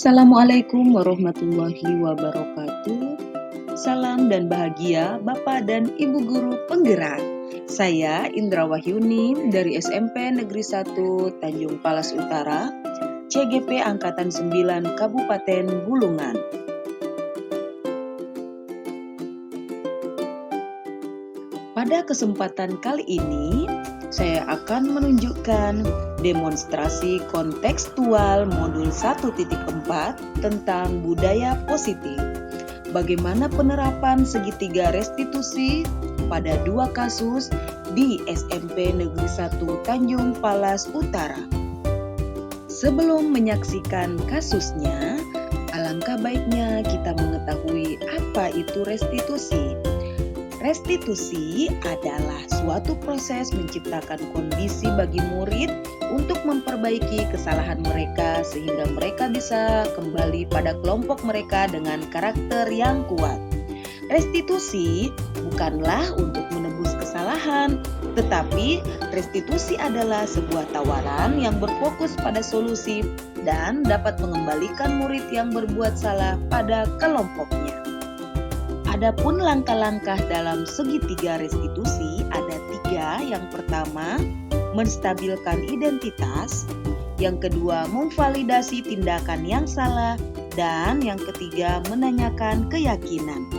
Assalamualaikum warahmatullahi wabarakatuh. Salam dan bahagia Bapak dan Ibu Guru Penggerak. Saya Indra Wahyuni dari SMP Negeri 1 Tanjung Palas Utara, CGP Angkatan 9 Kabupaten Bulungan. Pada kesempatan kali ini, saya akan menunjukkan demonstrasi kontekstual modul 1.4 tentang budaya positif. Bagaimana penerapan segitiga restitusi pada dua kasus di SMP Negeri 1 Tanjung Palas Utara. Sebelum menyaksikan kasusnya, alangkah baiknya kita mengetahui apa itu restitusi. Restitusi adalah suatu proses menciptakan kondisi bagi murid untuk memperbaiki kesalahan mereka sehingga mereka bisa kembali pada kelompok mereka dengan karakter yang kuat. Restitusi bukanlah untuk menebus kesalahan, tetapi restitusi adalah sebuah tawaran yang berfokus pada solusi dan dapat mengembalikan murid yang berbuat salah pada kelompoknya. Adapun langkah-langkah dalam segitiga restitusi ada 3. Yang pertama, menstabilkan identitas. Yang kedua, memvalidasi tindakan yang salah. Dan yang ketiga, menanyakan keyakinan.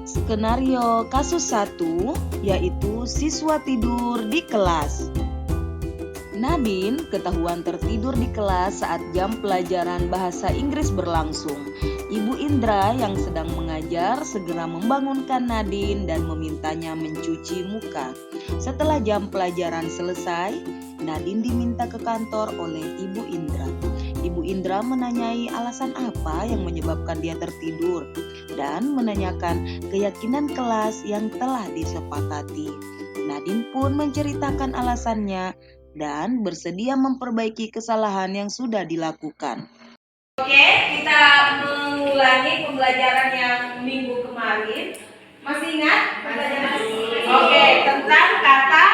Skenario kasus 1 yaitu siswa tidur di kelas. Nadine ketahuan tertidur di kelas saat jam pelajaran bahasa Inggris berlangsung. Ibu Indra yang sedang mengajar segera membangunkan Nadine dan memintanya mencuci muka. Setelah jam pelajaran selesai, Nadine diminta ke kantor oleh Ibu Indra. Ibu Indra menanyai alasan apa yang menyebabkan dia tertidur dan menanyakan keyakinan kelas yang telah disepakati. Nadine pun menceritakan alasannya dan bersedia memperbaiki kesalahan yang sudah dilakukan. Oke, kita mengulangi pembelajaran yang minggu kemarin. Masih ingat pembelajaran? Oke, tentang kata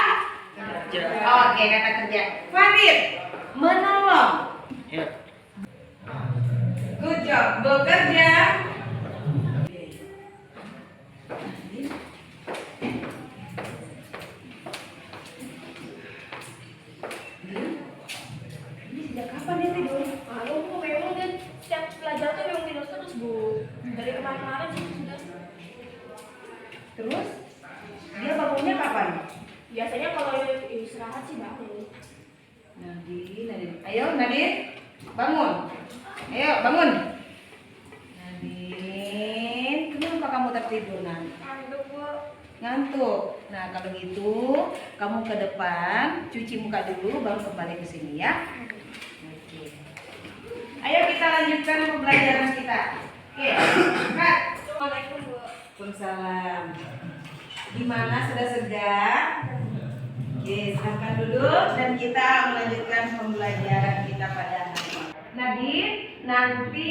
kerja. Oke, kata kerja. Fadir, menolong. Good job. Bekerja. Sejak kapan dia tidur? Memang dia setiap pelajaran tuh memang tidur terus, Bu. Dari kemarin-kemarin sih sudah. Terus dia bangunnya kapan? Biasanya kalau istirahat sih bangun. Nadine. Ayo Nadine, bangun. Ayo bangun. Nadine, kenapa kamu tertidur Nadine? Ngantuk, Bu. Ngantuk. Nah kalau gitu kamu ke depan cuci muka dulu baru kembali ke sini ya. Oke. Ayo kita lanjutkan pembelajaran kita. Oke. Kak. Assalamualaikum, Bu. Waalaikumsalam. Gimana sudah segar? Oke, silakan duduk dan kita melanjutkan pembelajaran kita pada hari ini. Nadine, nanti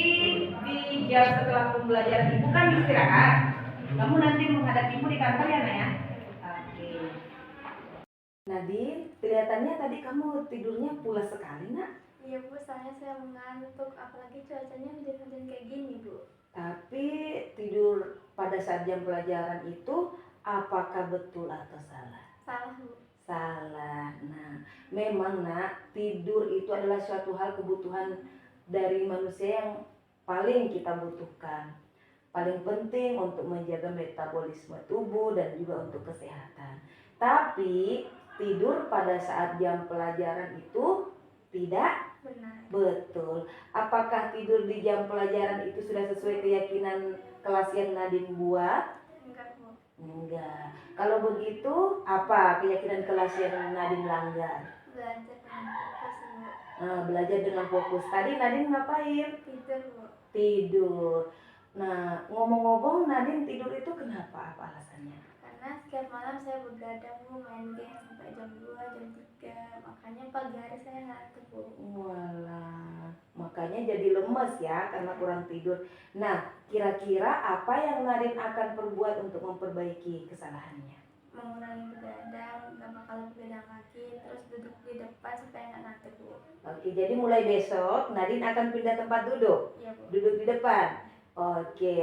di jam setelah pembelajaran ibu kan istirahat. Kamu nanti menghadap ibu di kantor ya, Nak ya? Oke. Nadine, kelihatannya tadi kamu tidurnya pulas sekali, Nak. Iya, Bu, soalnya saya mengantuk, apalagi cuacanya hujan-hujan kayak gini, Bu. Tapi tidur pada saat jam pelajaran itu apakah betul atau salah? Salah, Bu. Salah. Nah, memang Nak, tidur itu adalah suatu hal kebutuhan dari manusia yang paling kita butuhkan. Paling penting untuk menjaga metabolisme tubuh dan juga untuk kesehatan. Tapi tidur pada saat jam pelajaran itu tidak Benar. betul. Apakah tidur di jam pelajaran itu sudah sesuai keyakinan kelas yang Nadine buat? Enggak, Bu. Enggak. Kalau begitu, apa keyakinan kelas yang Nadine langgar? Belajar dengan fokus, Bu. Nah, belajar dengan fokus. Tadi Nadine ngapain? Tidur, Bu. Tidur. Nah, ngomong-ngomong Nadine tidur itu kenapa? Apa alasannya? Karena setiap malam saya begadang, Bu, main game sampai jam 2, jam 3. Makanya pagi hari saya ngantuk, Bu. Walah, makanya jadi lemes ya karena kurang tidur. Nah, kira-kira apa yang Nadine akan perbuat untuk memperbaiki kesalahannya? mengurangi begadang, nggak bakal begadang lagi, terus duduk di depan supaya nggak ngantuk, Bu. Oke, jadi mulai besok Nadine akan pindah tempat duduk. Iya, Bu. Duduk di depan. Oke.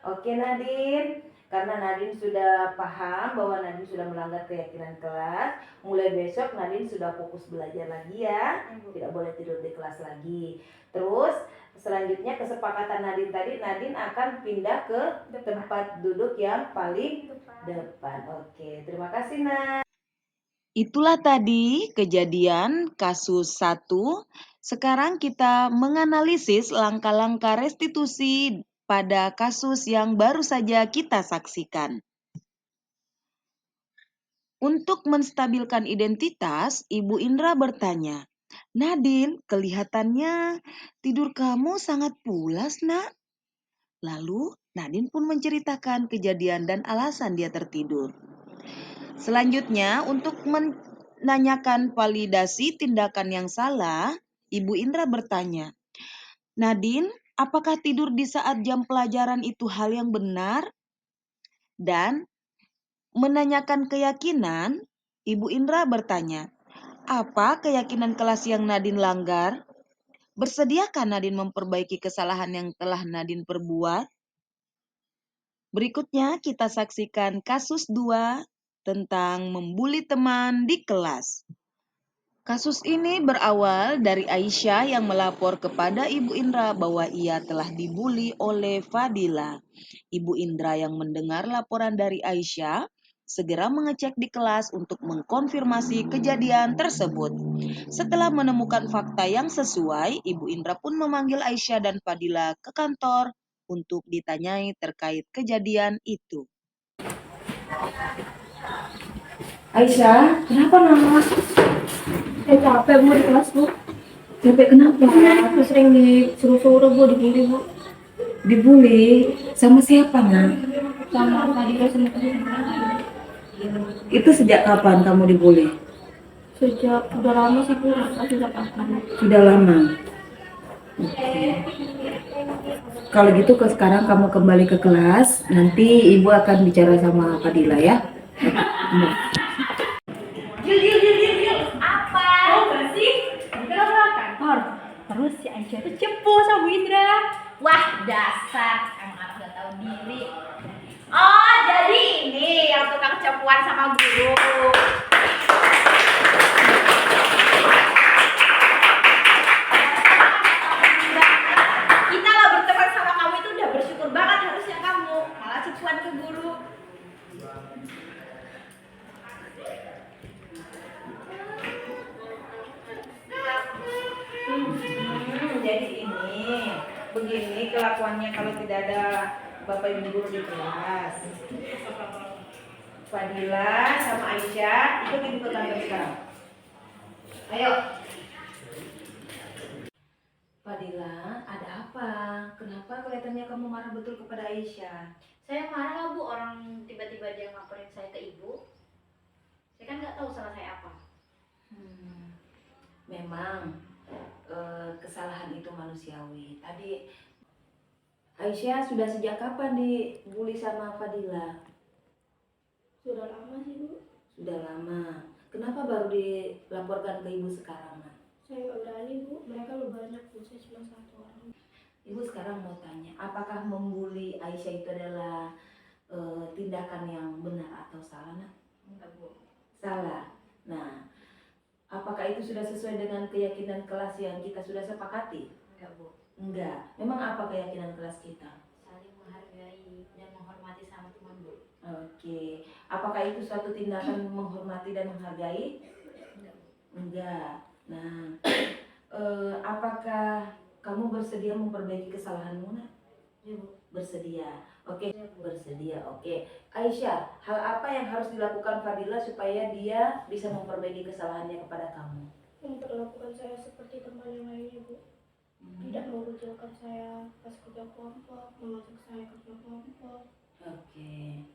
Oke Nadine, karena Nadine sudah paham bahwa Nadine sudah melanggar keyakinan kelas, mulai besok Nadine sudah fokus belajar lagi ya. Iya, Bu. Tidak boleh tidur di kelas lagi. Terus selanjutnya kesepakatan Nadine tadi, Nadine akan pindah ke tempat duduk yang paling depan. Oke, terima kasih Nad. Itulah tadi kejadian kasus 1. Sekarang kita menganalisis langkah-langkah restitusi pada kasus yang baru saja kita saksikan. Untuk menstabilkan identitas, Ibu Indra bertanya, "Nadine, kelihatannya tidur kamu sangat pulas, Nak." Lalu Nadine pun menceritakan kejadian dan alasan dia tertidur. Selanjutnya, untuk menanyakan validasi tindakan yang salah, Ibu Indra bertanya, "Nadine, apakah tidur di saat jam pelajaran itu hal yang benar?" Dan menanyakan keyakinan, Ibu Indra bertanya, "Apa keyakinan kelas yang Nadine langgar? Bersediakah Nadine memperbaiki kesalahan yang telah Nadine perbuat?" Berikutnya kita saksikan kasus 2 tentang membuli teman di kelas. Kasus ini berawal dari Aisyah yang melapor kepada Ibu Indra bahwa ia telah dibuli oleh Fadila. Ibu Indra yang mendengar laporan dari Aisyah segera mengecek di kelas untuk mengkonfirmasi kejadian tersebut. Setelah menemukan fakta yang sesuai, Ibu Indra pun memanggil Aisyah dan Fadila ke kantor untuk ditanyai terkait kejadian itu. Aisyah, kenapa Nak? Saya capek Bu di kelas Bu. Capek kenapa? Aku sering disuruh-suruh Bu, dibully Bu. Dibully sama siapa Nak? Sama Fadila sama teman-teman. Itu sejak kapan kamu dibully? Sejak udah lama sih Bu, sejak kapan? Sudah lama. Kalau gitu sekarang kamu kembali ke kelas, nanti ibu akan bicara sama Fadila ya. Apa? Tahu gak sih? Di kantor. Terus si Aisyah itu cepu sama Bu Indra. Wah, dasar emang anak gak tahu diri. Oh, jadi ini yang tukang cepuan sama guru. Kita lah berteman sama kamu itu udah bersyukur banget, harusnya kamu malah cepuan ke guru. Jadi begini kelakuannya kalau tidak ada Bapak Ibu guru di kelas. Fadila sama Aisyah ikut ibu ke kantor sekarang. Ayo. Fadila, ada apa? Kenapa kelihatannya kamu marah betul kepada Aisyah? Saya marah lah Bu, orang tiba-tiba dia ngaparin saya ke ibu. Saya kan nggak tahu salah saya apa. Memang kesalahan itu manusiawi. Tadi Aisyah sudah sejak kapan dibully sama Fadila? Sudah lama sih, Bu. Sudah lama. Kenapa baru dilaporkan ke ibu sekarang, Nak? Saya nggak berani, Bu. Mereka lu banyak, Bu. Saya cuma satu orang. Ibu sekarang mau tanya, apakah membuli Aisyah itu adalah tindakan yang benar atau salah, Nak? Enggak Bu. Salah. Nah, apakah itu sudah sesuai dengan keyakinan kelas yang kita sudah sepakati? Enggak Bu. Enggak. Memang apa keyakinan kelas kita? Saling menghargai dan menghormati sama teman Bu. Oke. Apakah itu suatu tindakan menghormati dan menghargai? Enggak Bu. Enggak. Nah, apakah kamu bersedia memperbaiki kesalahanmu, Nak? Ya Bu. Bersedia. Oke, bersedia. Oke. Aisyah, hal apa yang harus dilakukan Fadila supaya dia bisa memperbaiki kesalahannya kepada kamu? Memperlakukan saya seperti teman yang lainnya, Bu. Tidak mengucilkan saya pas kerja kelompok, mengajak saya kerja kelompok. Oke.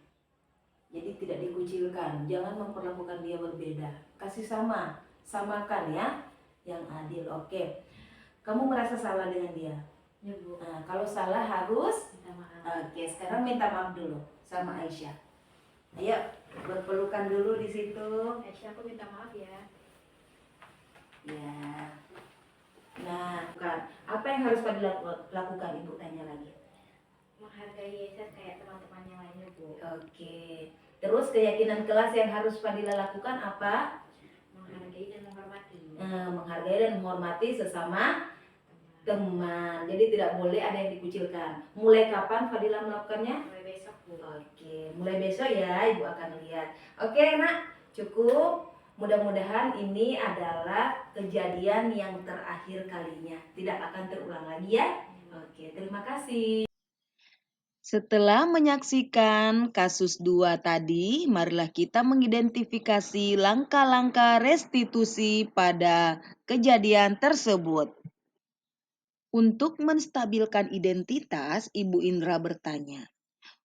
Jadi tidak dikucilkan, jangan memperlakukan dia berbeda. Kasih sama, samakan ya, yang adil. Oke. Kamu merasa salah dengan dia? Ya Bu. Nah, kalau salah harus Minta maaf. Oke, sekarang minta maaf dulu sama Aisyah. Ayo, berpelukan. tahan dulu di situ. Aisyah, aku minta maaf ya. Ya. Nah, bukan. Apa yang harus Fadila lakukan? Ibu tanya lagi. Menghargai Aisyah kayak teman-teman yang lainnya, Bu. Oke. Terus keyakinan kelas yang harus Fadila lakukan apa? Menghargai dan menghormati. Menghargai dan menghormati sesama teman. Jadi tidak boleh ada yang dikucilkan. Mulai kapan Fadila melakukannya? Mulai besok, Bu. Oke, mulai besok ya Ibu akan lihat. Oke nak, cukup. Mudah-mudahan ini adalah kejadian yang terakhir kalinya. Tidak akan terulang lagi ya. Oke, terima kasih. Setelah menyaksikan kasus 2 tadi, marilah kita mengidentifikasi langkah-langkah restitusi pada kejadian tersebut. Untuk menstabilkan identitas, Ibu Indra bertanya,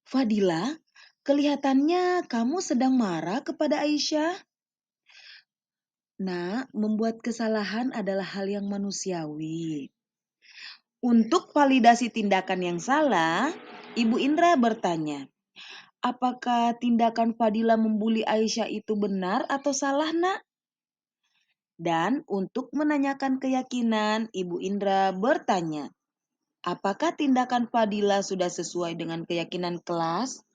"Fadila, kelihatannya kamu sedang marah kepada Aisyah." Nah, membuat kesalahan adalah hal yang manusiawi. Untuk validasi tindakan yang salah, Ibu Indra bertanya, apakah tindakan Fadila membuli Aisyah itu benar atau salah, Nak? Dan untuk menanyakan keyakinan, Ibu Indra bertanya, apakah tindakan Fadila sudah sesuai dengan keyakinan kelas?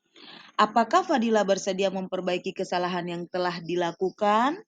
Apakah Fadila bersedia memperbaiki kesalahan yang telah dilakukan?